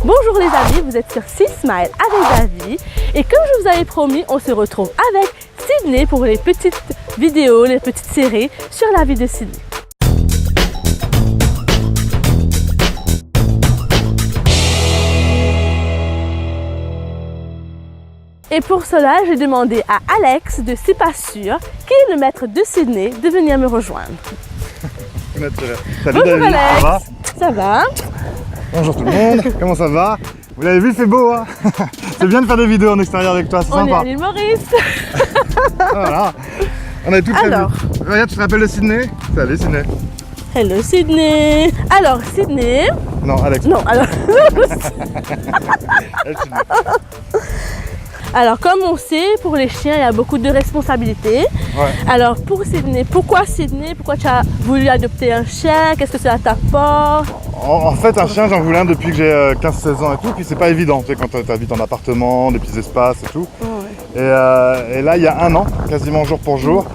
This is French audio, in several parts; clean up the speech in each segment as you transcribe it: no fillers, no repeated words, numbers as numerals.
Bonjour les amis, vous êtes sur C-Smile avec Davy et comme je vous avais promis, on se retrouve avec Sydney pour les petites vidéos, les petites séries sur la vie de Sydney. Et pour cela, j'ai demandé à Alex de C'est pas sûr, qui est le maître de Sydney, de venir me rejoindre. Salut Bonjour David, Alex, ça va? Ça va? Bonjour tout le monde, comment ça va? Vous l'avez vu, il fait beau, hein? C'est bien de faire des vidéos en extérieur avec toi, c'est On est sympa. à l'île Maurice. Voilà, on a tout prévu. Alors. Regarde, tu te rappelles de Sydney? Salut Sydney. Hello Sydney. Alors Sydney. Non, Alex. Non, alors. Elle, Sydney. Alors comme on sait, pour les chiens, il y a beaucoup de responsabilités. Ouais. Alors pour Sydney, pourquoi Sydney? Pourquoi tu as voulu adopter un chien? Qu'est-ce que cela t'apporte? En fait, un chien, j'en voulais un depuis que j'ai 15-16 ans et tout, puis c'est pas évident, tu sais, quand tu habites en appartement, des petits espaces et tout. Ouais. Et là, il y a un an, quasiment jour pour jour,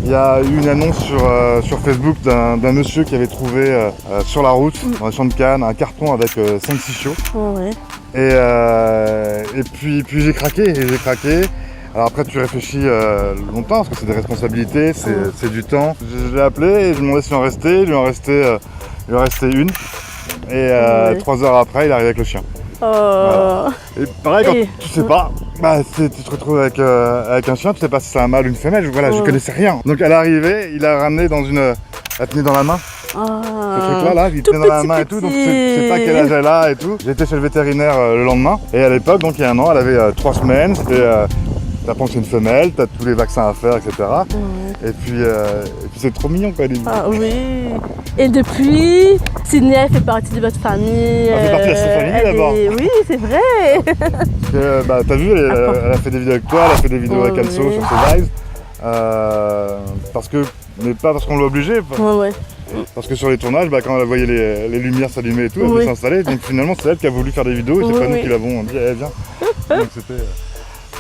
il y a eu une annonce sur Facebook d'un monsieur qui avait trouvé sur la route, dans les champs de Cannes, un carton avec 5-6 chiots. Ouais. Et puis j'ai craqué, Alors après tu réfléchis longtemps parce que c'est des responsabilités, c'est du temps. Je l'ai appelé et je lui ai demandé s'il en restait, il lui en restait une. Et 3 heures après il arrive avec le chien. Voilà. Et pareil quand tu sais pas, tu te retrouves avec un chien, tu sais pas si c'est un mâle ou une femelle, voilà, je connaissais rien. Donc à l'arrivée, il a ramené dans une... Elle tenait dans la main. Ce truc là, il tenait dans la main et tout, donc je sais pas quel âge elle a et tout. J'ai été chez le vétérinaire le lendemain et à l'époque, donc il y a un an, elle avait 3 semaines, t'apprends que c'est une femelle, t'as tous les vaccins à faire, etc. Et puis c'est trop mignon quoi. Ah oui. Et depuis, Sydney fait partie de votre famille. Elle fait partie de sa famille d'abord. Oui, c'est vrai. Parce que, t'as vu, elle a fait des vidéos avec toi, elle a fait des vidéos avec Anso sur ses lives. Mais pas parce qu'on l'a obligé. Ouais. Parce que sur les tournages, quand elle voyait les lumières s'allumer et tout, elle voulait s'installer. Donc finalement, c'est elle qui a voulu faire des vidéos et c'est pas nous qui l'avons dit, allez viens. Donc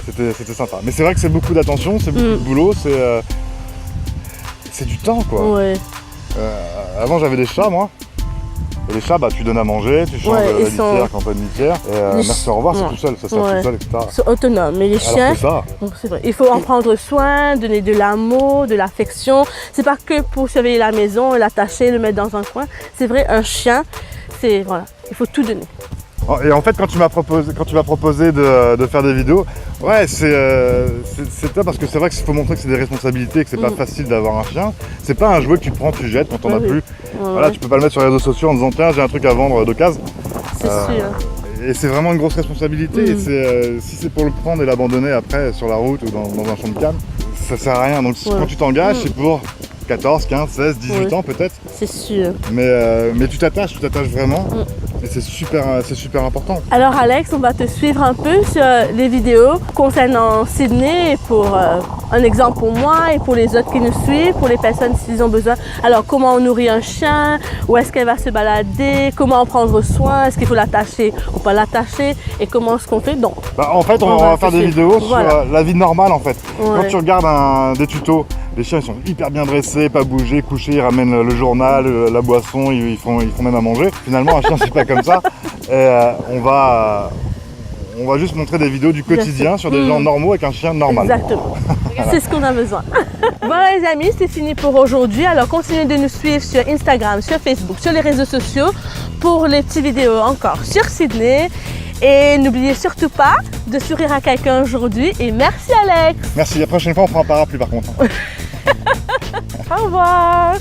c'était sympa. Mais c'est vrai que c'est beaucoup d'attention, c'est beaucoup de boulot, c'est du temps quoi. Ouais. Avant j'avais des chats moi. Et les chats, tu donnes à manger, tu changes la litière quand pas de litière. Et merci, au revoir, c'est tout seul, ça sert tout seul, etc. Ils sont autonomes, mais les chiens, c'est vrai. Il faut en prendre soin, donner de l'amour, de l'affection. C'est pas que pour surveiller la maison, l'attacher, le mettre dans un coin. C'est vrai, un chien, il faut tout donner. Et en fait, quand tu m'as proposé de faire des vidéos, c'est top parce que c'est vrai qu'il faut montrer que c'est des responsabilités, que c'est pas facile d'avoir un chien. C'est pas un jouet que tu prends, tu jettes quand t'en as plus. Voilà, tu peux pas le mettre sur les réseaux sociaux en disant tiens, j'ai un truc à vendre d'occasion. C'est sûr. Et c'est vraiment une grosse responsabilité. Et si c'est pour le prendre et l'abandonner après sur la route ou dans un champ de Cannes, ça sert à rien. Donc quand tu t'engages, c'est pour 14, 15, 16, 18 ans peut-être. C'est sûr. Mais tu t'attaches vraiment. Et c'est super important. Alors Alex, on va te suivre un peu sur les vidéos concernant Sydney pour un exemple pour moi et pour les autres qui nous suivent, pour les personnes s'ils ont besoin. Alors comment on nourrit un chien, où est-ce qu'elle va se balader, comment en prendre soin, est-ce qu'il faut l'attacher ou pas l'attacher et comment est-ce qu'on fait donc. En fait on va faire des vidéos sur la vie normale en fait. Quand tu regardes des tutos, les chiens ils sont hyper bien dressés, pas bougés, couchés, ils ramènent le journal, la boisson, ils font même à manger. Finalement un chien c'est pas comme ça. Et on va juste montrer des vidéos du quotidien sur des gens normaux avec un chien normal. Exactement. C'est ce qu'on a besoin. Voilà les amis, c'est fini pour aujourd'hui. Alors continuez de nous suivre sur Instagram, sur Facebook, sur les réseaux sociaux pour les petites vidéos encore sur Sydney. Et n'oubliez surtout pas de sourire à quelqu'un aujourd'hui. Et merci Alex. Merci, la prochaine fois on fera un parapluie par contre. Au revoir.